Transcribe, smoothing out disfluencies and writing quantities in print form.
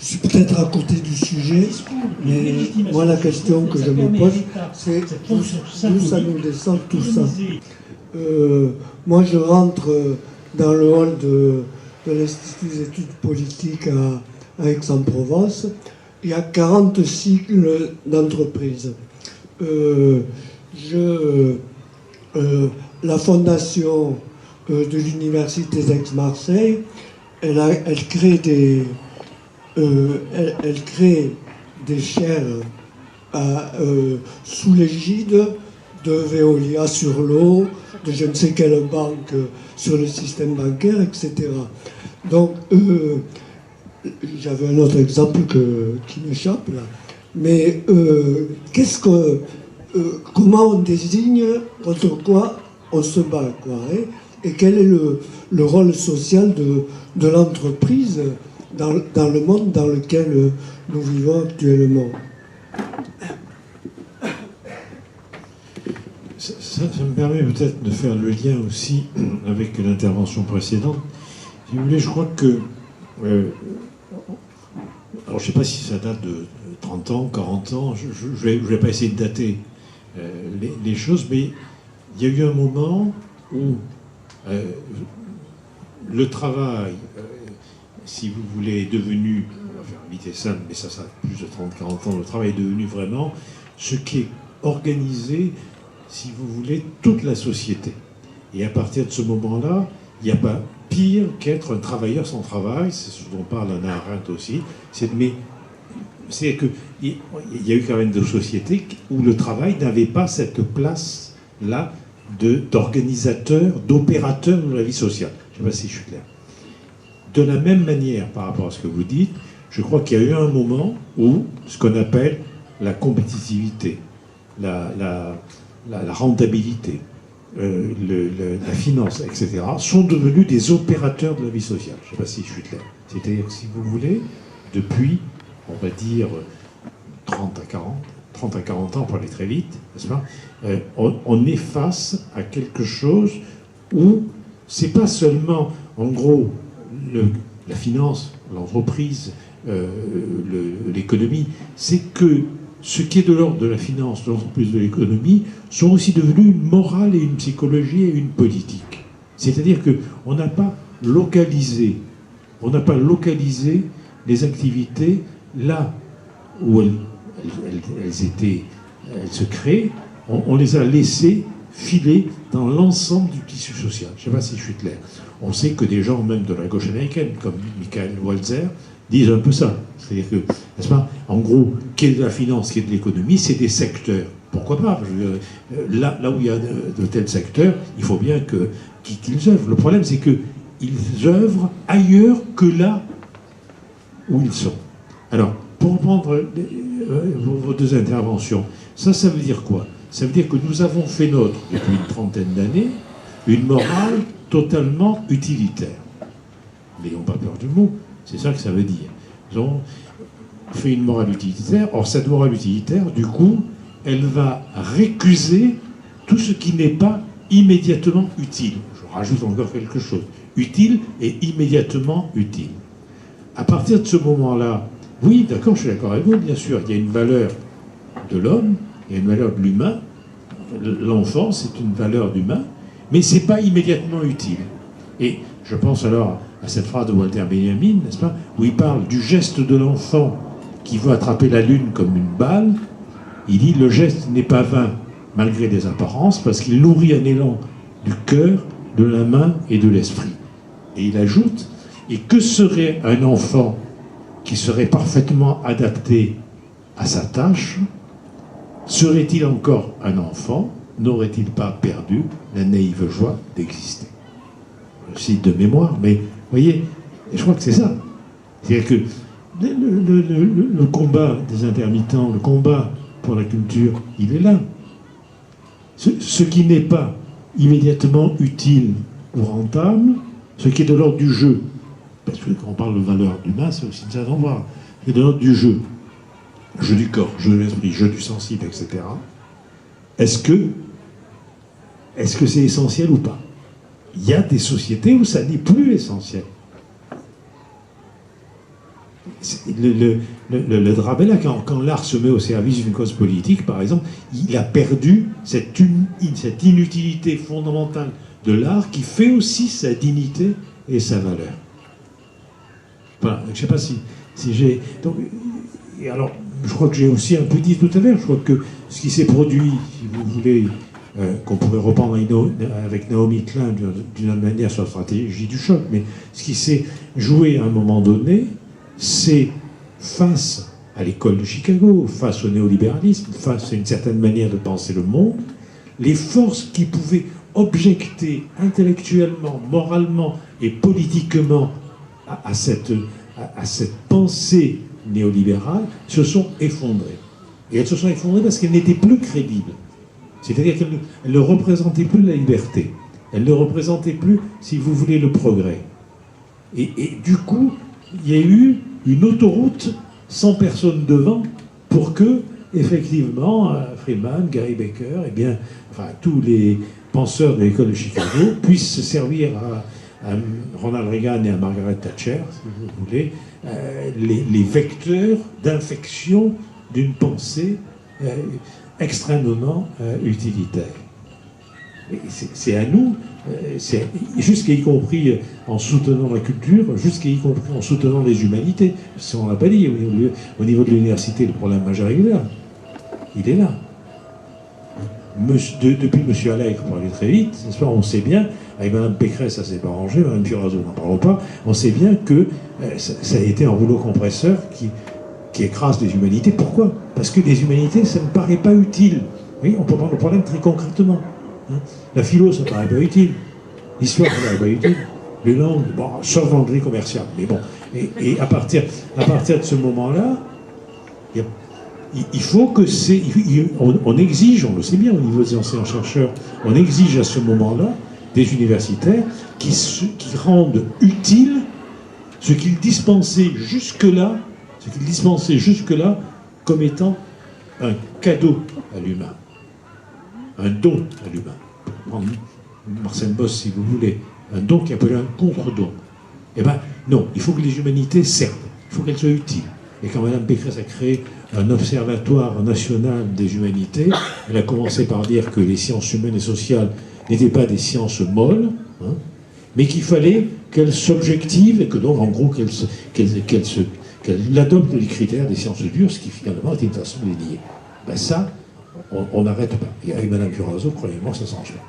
je suis peut-être à côté du sujet, mais moi la question que je me pose, c'est d'où ça nous descend tout ça. Moi je rentre dans le hall de l'Institut des études politiques à Aix-en-Provence. Il y a 40 cycles d'entreprise. La fondation de l'Université d'Aix-Marseille, elle crée des chaires sous l'égide de Veolia sur l'eau, de je ne sais quelle banque sur le système bancaire, etc. Donc, j'avais un autre exemple qui m'échappe là. Mais comment on désigne contre quoi on se bat, quoi, hein, et quel est le rôle social de l'entreprise dans le monde dans lequel nous vivons actuellement. Ça me permet peut-être de faire le lien aussi avec l'intervention précédente. Si vous voulez, je crois que... alors je ne sais pas si ça date de 30 ans, 40 ans, je ne vais pas essayer de dater les choses, mais il y a eu un moment où le travail, si vous voulez, est devenu, on va faire vite et simple, mais ça a plus de 30-40 ans, le travail est devenu vraiment ce qui est organisé, si vous voulez, toute la société. Et à partir de ce moment-là, il n'y a pas pire qu'être un travailleur sans travail, c'est ce dont parle Hannah Arendt aussi, c'est qu'il y a eu quand même des sociétés où le travail n'avait pas cette place-là d'organisateur, d'opérateur de la vie sociale. Je ne sais pas si je suis clair. De la même manière, par rapport à ce que vous dites, je crois qu'il y a eu un moment où ce qu'on appelle la compétitivité, la rentabilité, la finance, etc., sont devenus des opérateurs de la vie sociale. Je ne sais pas si je suis clair. C'est-à-dire que si vous voulez, depuis, on va dire, 30 à 40 ans, pour aller très vite, n'est-ce pas, on est face à quelque chose où c'est pas seulement, en gros, la finance, l'entreprise, l'économie, c'est que ce qui est de l'ordre de la finance, de l'entreprise, de l'économie, sont aussi devenus une morale et une psychologie et une politique. C'est-à-dire qu'on n'a pas localisé les activités là où elles se créent, on les a laissées filer dans l'ensemble du tissu social. Je ne sais pas si je suis clair. On sait que des gens, même de la gauche américaine, comme Michael Walzer, disent un peu ça. C'est-à-dire que, n'est-ce pas, en gros, qu'est de la finance, qu'est de l'économie, c'est des secteurs. Pourquoi pas? Là où il y a de tels secteurs, il faut bien qu'ils œuvrent. Le problème, c'est qu'ils œuvrent ailleurs que là où ils sont. Alors, pour reprendre vos deux interventions, ça veut dire quoi? Ça veut dire que nous avons fait nôtre, depuis une trentaine d'années, une morale totalement utilitaire. N'ayons pas peur du mot, c'est ça que ça veut dire. Nous avons fait une morale utilitaire. Or, cette morale utilitaire, du coup, elle va récuser tout ce qui n'est pas immédiatement utile. Je rajoute encore quelque chose. Utile et immédiatement utile. À partir de ce moment-là, oui, d'accord, je suis d'accord avec vous, bien sûr, il y a une valeur de l'homme, il y a une valeur de l'humain. L'enfant, c'est une valeur d'humain, mais ce n'est pas immédiatement utile. Et je pense alors à cette phrase de Walter Benjamin, n'est-ce pas, où il parle du geste de l'enfant qui veut attraper la lune comme une balle. Il dit, le geste n'est pas vain, malgré les apparences, parce qu'il nourrit un élan du cœur, de la main et de l'esprit. Et il ajoute, et que serait un enfant qui serait parfaitement adapté à sa tâche? Serait-il encore un enfant? N'aurait-il pas perdu la naïve joie d'exister? Je cite de mémoire, mais vous voyez, je crois que c'est ça. C'est-à-dire que le combat des intermittents, le combat pour la culture, il est là. Ce qui n'est pas immédiatement utile ou rentable, ce qui est de l'ordre du jeu, parce que quand on parle de valeur d'humain, c'est aussi de ça d'en voir, c'est de l'ordre du jeu. Jeu du corps, jeu de l'esprit, jeu du sensible, etc. Est-ce que c'est essentiel ou pas? Il y a des sociétés où ça n'est plus essentiel. Le drame est là, quand l'art se met au service d'une cause politique, par exemple, il a perdu cette inutilité fondamentale de l'art qui fait aussi sa dignité et sa valeur. Voilà, je ne sais pas si j'ai... Donc, et alors, je crois que j'ai aussi un peu dit tout à l'heure, je crois que ce qui s'est produit, si vous voulez, qu'on pourrait reprendre avec Naomi Klein d'une manière sur la stratégie du choc, mais ce qui s'est joué à un moment donné, c'est face à l'école de Chicago, face au néolibéralisme, face à une certaine manière de penser le monde, les forces qui pouvaient objecter intellectuellement, moralement et politiquement à cette pensée néolibérale se sont effondrées. Et elles se sont effondrées parce qu'elles n'étaient plus crédibles. C'est-à-dire qu'elles ne représentaient plus la liberté. Elles ne représentaient plus, si vous voulez, le progrès. Et du coup, il y a eu une autoroute sans personne devant pour que, effectivement, Friedman, Gary Becker, et bien, enfin, tous les penseurs de l'école de Chicago puissent se servir à Ronald Reagan et à Margaret Thatcher, si vous voulez, les vecteurs d'infection d'une pensée extrêmement utilitaire. C'est à nous, jusqu'à y compris en soutenant la culture, jusqu'à y compris en soutenant les humanités. Si on ne l'a pas dit, au niveau de l'université, le problème majeur est là. Il est là. Depuis M. Allègre, pour aller très vite, on sait bien, avec Mme Pécresse, ça ne s'est pas arrangé, Mme Fioraso, n'en parlons pas, on sait bien que ça a été un rouleau compresseur qui écrase les humanités. Pourquoi? Parce que les humanités, ça ne paraît pas utile. Oui, on peut prendre le problème très concrètement. La philo, ça ne paraît pas utile. L'histoire, ça ne paraît pas utile. Les langues, bon, sauf l'anglais commercial. Mais bon, et à partir de ce moment-là, il faut que on exige, on le sait bien au niveau des enseignants-chercheurs, on exige à ce moment-là des universitaires qui rendent utile ce qu'ils dispensaient jusque-là, comme étant un cadeau à l'humain, un don à l'humain. Marcel Boss, si vous voulez, un don qui est appelé un contre-don. Eh bien, non, il faut que les humanités servent, il faut qu'elles soient utiles. Et quand Mme Pécresse a créé un observatoire national des humanités, elle a commencé par dire que les sciences humaines et sociales n'étaient pas des sciences molles, mais qu'il fallait qu'elles s'objectivent et que donc, en gros, qu'elles adoptent les critères des sciences dures, ce qui finalement était une façon de les lier. Ben ça, on n'arrête pas. Et avec Mme Fioraso, croyez-moi, ça ne s'arrange pas.